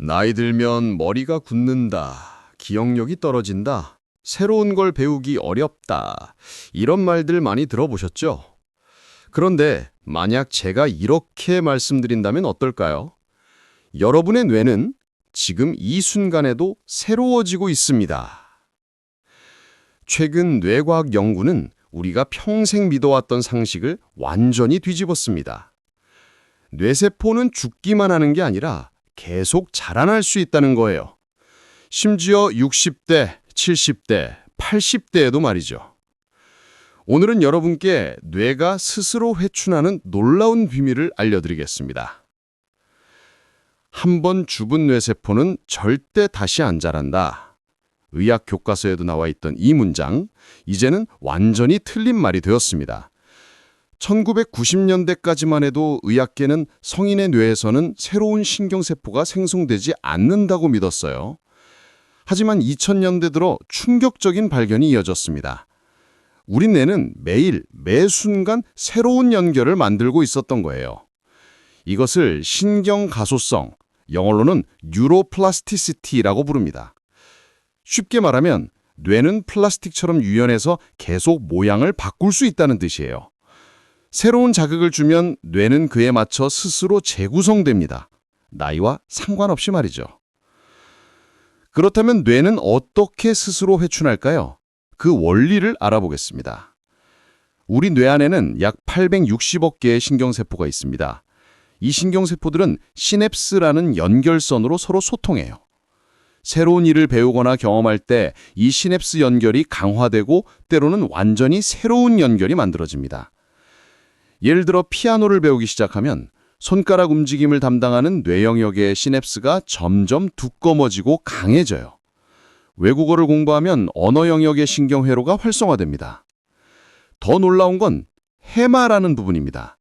나이 들면 머리가 굳는다, 기억력이 떨어진다, 새로운 걸 배우기 어렵다, 이런 말들 많이 들어보셨죠? 그런데 만약 제가 이렇게 말씀드린다면 어떨까요? 여러분의 뇌는 지금 이 순간에도 새로워지고 있습니다. 최근 뇌과학 연구는 우리가 평생 믿어왔던 상식을 완전히 뒤집었습니다. 뇌세포는 죽기만 하는 게 아니라 계속 자라날 수 있다는 거예요. 심지어 60대, 70대, 80대에도 말이죠. 오늘은 여러분께 뇌가 스스로 회춘하는 놀라운 비밀을 알려드리겠습니다. 한 번 죽은 뇌세포는 절대 다시 안 자란다. 의학 교과서에도 나와 있던 이 문장, 이제는 완전히 틀린 말이 되었습니다. 1990년대까지만 해도 의학계는 성인의 뇌에서는 새로운 신경세포가 생성되지 않는다고 믿었어요. 하지만 2000년대 들어 충격적인 발견이 이어졌습니다. 우리 뇌는 매일, 매 순간 새로운 연결을 만들고 있었던 거예요. 이것을 신경가소성, 영어로는 뉴로플라스티시티라고 부릅니다. 쉽게 말하면 뇌는 플라스틱처럼 유연해서 계속 모양을 바꿀 수 있다는 뜻이에요. 새로운 자극을 주면 뇌는 그에 맞춰 스스로 재구성됩니다. 나이와 상관없이 말이죠. 그렇다면 뇌는 어떻게 스스로 회춘할까요? 그 원리를 알아보겠습니다. 우리 뇌 안에는 약 860억 개의 신경세포가 있습니다. 이 신경세포들은 시냅스라는 연결선으로 서로 소통해요. 새로운 일을 배우거나 경험할 때 이 시냅스 연결이 강화되고 때로는 완전히 새로운 연결이 만들어집니다. 예를 들어 피아노를 배우기 시작하면 손가락 움직임을 담당하는 뇌 영역의 시냅스가 점점 두꺼워지고 강해져요. 외국어를 공부하면 언어 영역의 신경회로가 활성화됩니다. 더 놀라운 건 해마라는 부분입니다.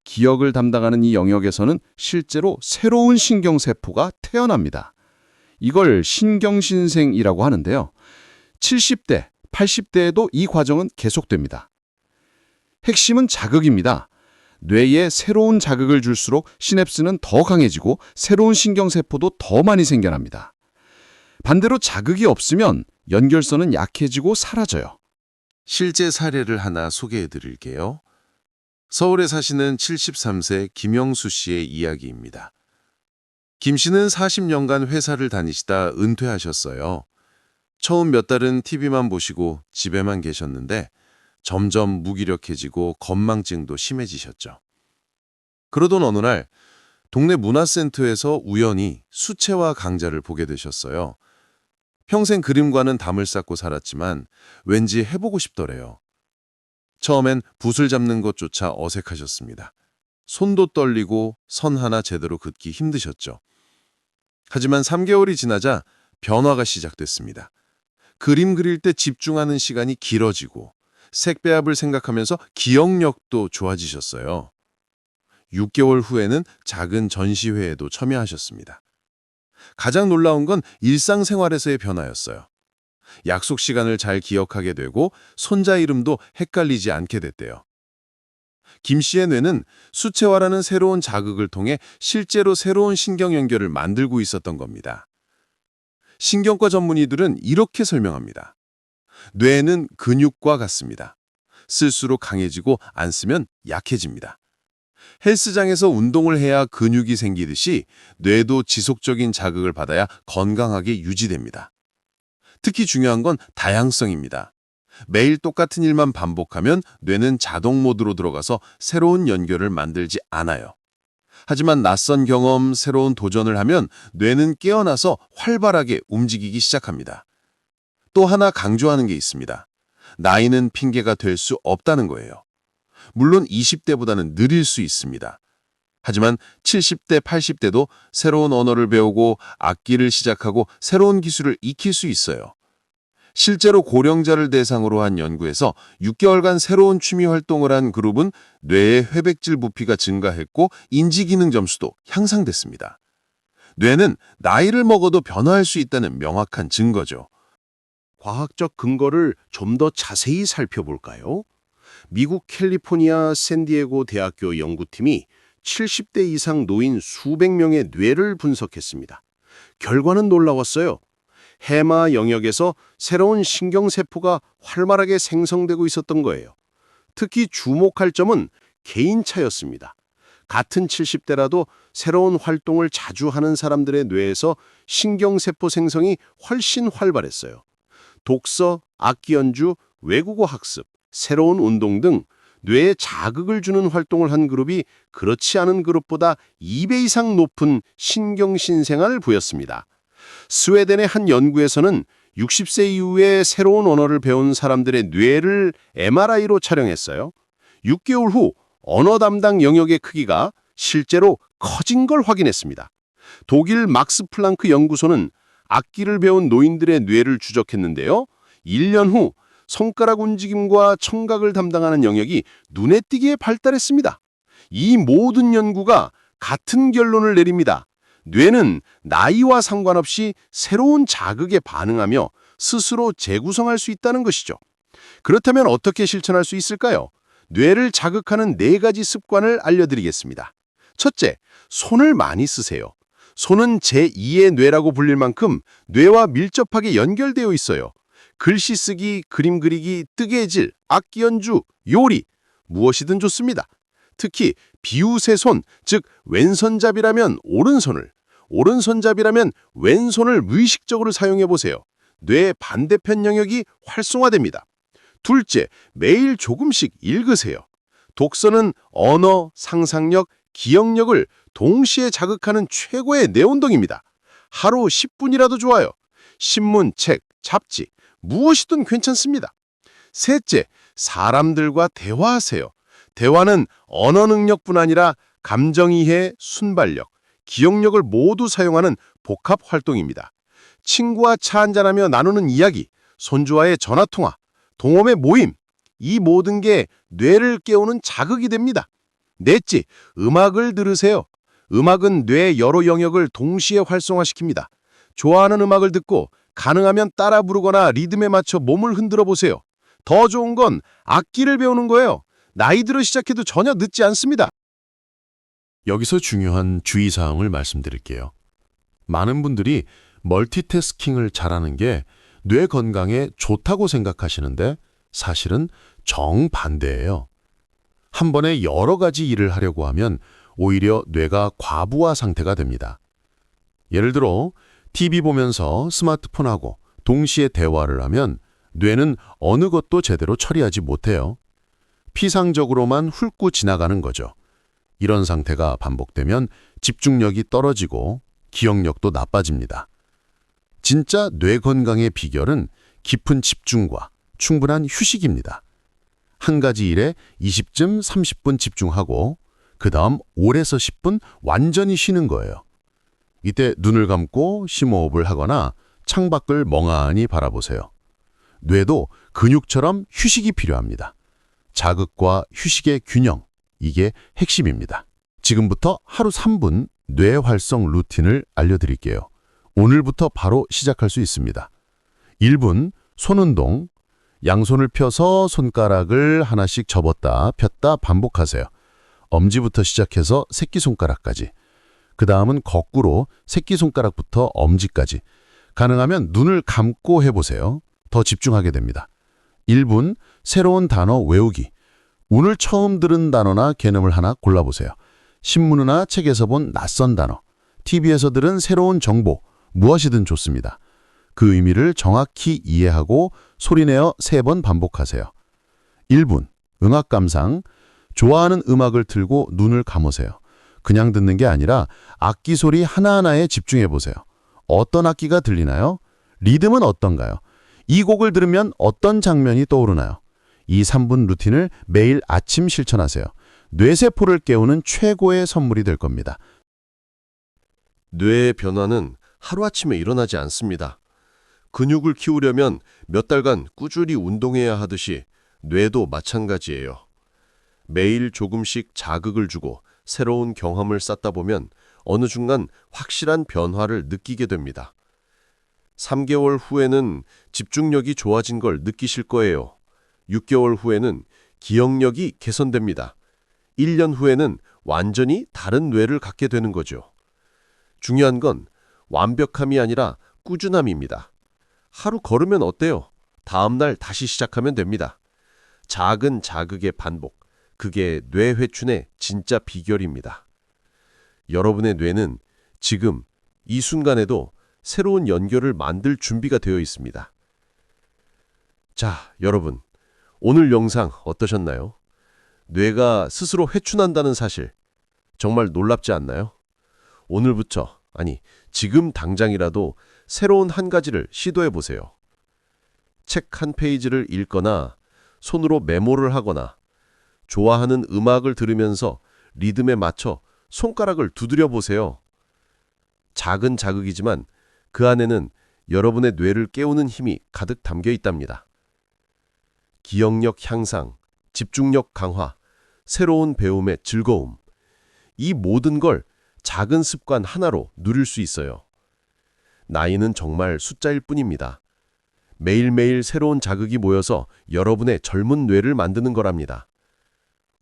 기억을 담당하는 이 영역에서는 실제로 새로운 신경세포가 태어납니다. 이걸 신경신생이라고 하는데요. 70대, 80대에도 이 과정은 계속됩니다. 핵심은 자극입니다. 뇌에 새로운 자극을 줄수록 시냅스는 더 강해지고 새로운 신경세포도 더 많이 생겨납니다. 반대로 자극이 없으면 연결선은 약해지고 사라져요. 실제 사례를 하나 소개해 드릴게요. 서울에 사시는 73세 김영수 씨의 이야기입니다. 김 씨는 40년간 회사를 다니시다 은퇴하셨어요. 처음 몇 달은 TV만 보시고 집에만 계셨는데 점점 무기력해지고 건망증도 심해지셨죠. 그러던 어느 날 동네 문화센터에서 우연히 수채화 강좌를 보게 되셨어요. 평생 그림과는 담을 쌓고 살았지만 왠지 해보고 싶더래요. 처음엔 붓을 잡는 것조차 어색하셨습니다. 손도 떨리고 선 하나 제대로 긋기 힘드셨죠. 하지만 3개월이 지나자 변화가 시작됐습니다. 그림 그릴 때 집중하는 시간이 길어지고 색배합을 생각하면서 기억력도 좋아지셨어요. 6개월 후에는 작은 전시회에도 참여하셨습니다. 가장 놀라운 건 일상생활에서의 변화였어요. 약속 시간을 잘 기억하게 되고 손자 이름도 헷갈리지 않게 됐대요. 김 씨의 뇌는 수채화라는 새로운 자극을 통해 실제로 새로운 신경 연결을 만들고 있었던 겁니다. 신경과 전문의들은 이렇게 설명합니다. 뇌는 근육과 같습니다. 쓸수록 강해지고 안 쓰면 약해집니다. 헬스장에서 운동을 해야 근육이 생기듯이 뇌도 지속적인 자극을 받아야 건강하게 유지됩니다. 특히 중요한 건 다양성입니다. 매일 똑같은 일만 반복하면 뇌는 자동 모드로 들어가서 새로운 연결을 만들지 않아요. 하지만 낯선 경험, 새로운 도전을 하면 뇌는 깨어나서 활발하게 움직이기 시작합니다. 또 하나 강조하는 게 있습니다. 나이는 핑계가 될 수 없다는 거예요. 물론 20대보다는 느릴 수 있습니다. 하지만 70대, 80대도 새로운 언어를 배우고 악기를 시작하고 새로운 기술을 익힐 수 있어요. 실제로 고령자를 대상으로 한 연구에서 6개월간 새로운 취미 활동을 한 그룹은 뇌의 회백질 부피가 증가했고 인지기능 점수도 향상됐습니다. 뇌는 나이를 먹어도 변화할 수 있다는 명확한 증거죠. 과학적 근거를 좀 더 자세히 살펴볼까요? 미국 캘리포니아 샌디에고 대학교 연구팀이 70대 이상 노인 수백 명의 뇌를 분석했습니다. 결과는 놀라웠어요. 해마 영역에서 새로운 신경세포가 활발하게 생성되고 있었던 거예요. 특히 주목할 점은 개인차였습니다. 같은 70대라도 새로운 활동을 자주 하는 사람들의 뇌에서 신경세포 생성이 훨씬 활발했어요. 독서, 악기 연주, 외국어 학습, 새로운 운동 등 뇌에 자극을 주는 활동을 한 그룹이 그렇지 않은 그룹보다 2배 이상 높은 신경신생아를 보였습니다. 스웨덴의 한 연구에서는 60세 이후에 새로운 언어를 배운 사람들의 뇌를 MRI로 촬영했어요. 6개월 후 언어 담당 영역의 크기가 실제로 커진 걸 확인했습니다. 독일 막스 플랑크 연구소는 악기를 배운 노인들의 뇌를 추적했는데요. 1년 후 손가락 움직임과 청각을 담당하는 영역이 눈에 띄게 발달했습니다. 이 모든 연구가 같은 결론을 내립니다. 뇌는 나이와 상관없이 새로운 자극에 반응하며 스스로 재구성할 수 있다는 것이죠. 그렇다면 어떻게 실천할 수 있을까요? 뇌를 자극하는 4가지 습관을 알려드리겠습니다. 첫째, 손을 많이 쓰세요. 손은 제2의 뇌라고 불릴 만큼 뇌와 밀접하게 연결되어 있어요. 글씨 쓰기, 그림 그리기, 뜨개질, 악기 연주, 요리, 무엇이든 좋습니다. 특히 비웃의 손, 즉 왼손잡이라면 오른손을, 오른손잡이라면 왼손을 무의식적으로 사용해보세요. 뇌의 반대편 영역이 활성화됩니다. 둘째, 매일 조금씩 읽으세요. 독서는 언어, 상상력, 기억력을 동시에 자극하는 최고의 뇌운동입니다. 하루 10분이라도 좋아요. 신문, 책, 잡지, 무엇이든 괜찮습니다. 셋째, 사람들과 대화하세요. 대화는 언어 능력뿐 아니라 감정이해, 순발력, 기억력을 모두 사용하는 복합 활동입니다. 친구와 차 한잔하며 나누는 이야기, 손주와의 전화통화, 동업의 모임, 이 모든 게 뇌를 깨우는 자극이 됩니다. 넷째, 음악을 들으세요. 음악은 뇌의 여러 영역을 동시에 활성화시킵니다. 좋아하는 음악을 듣고 가능하면 따라 부르거나 리듬에 맞춰 몸을 흔들어 보세요. 더 좋은 건 악기를 배우는 거예요. 나이 들어 시작해도 전혀 늦지 않습니다. 여기서 중요한 주의사항을 말씀드릴게요. 많은 분들이 멀티태스킹을 잘하는 게 뇌 건강에 좋다고 생각하시는데 사실은 정반대예요. 한 번에 여러 가지 일을 하려고 하면 오히려 뇌가 과부하 상태가 됩니다. 예를 들어 TV 보면서 스마트폰하고 동시에 대화를 하면 뇌는 어느 것도 제대로 처리하지 못해요. 피상적으로만 훑고 지나가는 거죠. 이런 상태가 반복되면 집중력이 떨어지고 기억력도 나빠집니다. 진짜 뇌 건강의 비결은 깊은 집중과 충분한 휴식입니다. 한 가지 일에 20쯤 30분 집중하고 그 다음 5에서 10분 완전히 쉬는 거예요. 이때 눈을 감고 심호흡을 하거나 창밖을 멍하니 바라보세요. 뇌도 근육처럼 휴식이 필요합니다. 자극과 휴식의 균형, 이게 핵심입니다. 지금부터 하루 3분 뇌 활성 루틴을 알려드릴게요. 오늘부터 바로 시작할 수 있습니다. 1분 손운동, 양손을 펴서 손가락을 하나씩 접었다 폈다 반복하세요. 엄지부터 시작해서 새끼손가락까지. 그 다음은 거꾸로 새끼손가락부터 엄지까지. 가능하면 눈을 감고 해보세요. 더 집중하게 됩니다. 1분 새로운 단어 외우기. 오늘 처음 들은 단어나 개념을 하나 골라보세요. 신문이나 책에서 본 낯선 단어, TV에서 들은 새로운 정보, 무엇이든 좋습니다. 그 의미를 정확히 이해하고 소리내어 3번 반복하세요. 1분 음악 감상. 좋아하는 음악을 틀고 눈을 감으세요. 그냥 듣는 게 아니라 악기 소리 하나하나에 집중해 보세요. 어떤 악기가 들리나요? 리듬은 어떤가요? 이 곡을 들으면 어떤 장면이 떠오르나요? 이 3분 루틴을 매일 아침 실천하세요. 뇌세포를 깨우는 최고의 선물이 될 겁니다. 뇌의 변화는 하루아침에 일어나지 않습니다. 근육을 키우려면 몇 달간 꾸준히 운동해야 하듯이 뇌도 마찬가지예요. 매일 조금씩 자극을 주고 새로운 경험을 쌓다 보면 어느 순간 확실한 변화를 느끼게 됩니다. 3개월 후에는 집중력이 좋아진 걸 느끼실 거예요. 6개월 후에는 기억력이 개선됩니다. 1년 후에는 완전히 다른 뇌를 갖게 되는 거죠. 중요한 건 완벽함이 아니라 꾸준함입니다. 하루 걸으면 어때요? 다음 날 다시 시작하면 됩니다. 작은 자극의 반복, 그게 뇌 회춘의 진짜 비결입니다. 여러분의 뇌는 지금 이 순간에도 새로운 연결을 만들 준비가 되어 있습니다. 자, 여러분, 오늘 영상 어떠셨나요? 뇌가 스스로 회춘한다는 사실, 정말 놀랍지 않나요? 오늘부터, 아니, 지금 당장이라도 새로운 한 가지를 시도해 보세요. 책 한 페이지를 읽거나 손으로 메모를 하거나 좋아하는 음악을 들으면서 리듬에 맞춰 손가락을 두드려 보세요. 작은 자극이지만 그 안에는 여러분의 뇌를 깨우는 힘이 가득 담겨 있답니다. 기억력 향상, 집중력 강화, 새로운 배움의 즐거움. 이 모든 걸 작은 습관 하나로 누릴 수 있어요. 나이는 정말 숫자일 뿐입니다. 매일매일 새로운 자극이 모여서 여러분의 젊은 뇌를 만드는 거랍니다.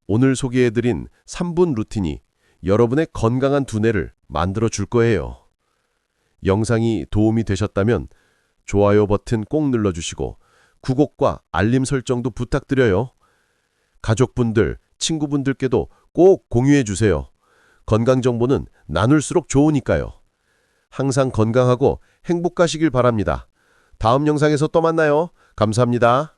오늘 소개해드린 3분 루틴이 여러분의 건강한 두뇌를 만들어 줄 거예요. 영상이 도움이 되셨다면 좋아요 버튼 꼭 눌러주시고 구독과 알림 설정도 부탁드려요. 가족분들, 친구분들께도 꼭 공유해 주세요. 건강 정보는 나눌수록 좋으니까요. 항상 건강하고 행복하시길 바랍니다. 다음 영상에서 또 만나요. 감사합니다.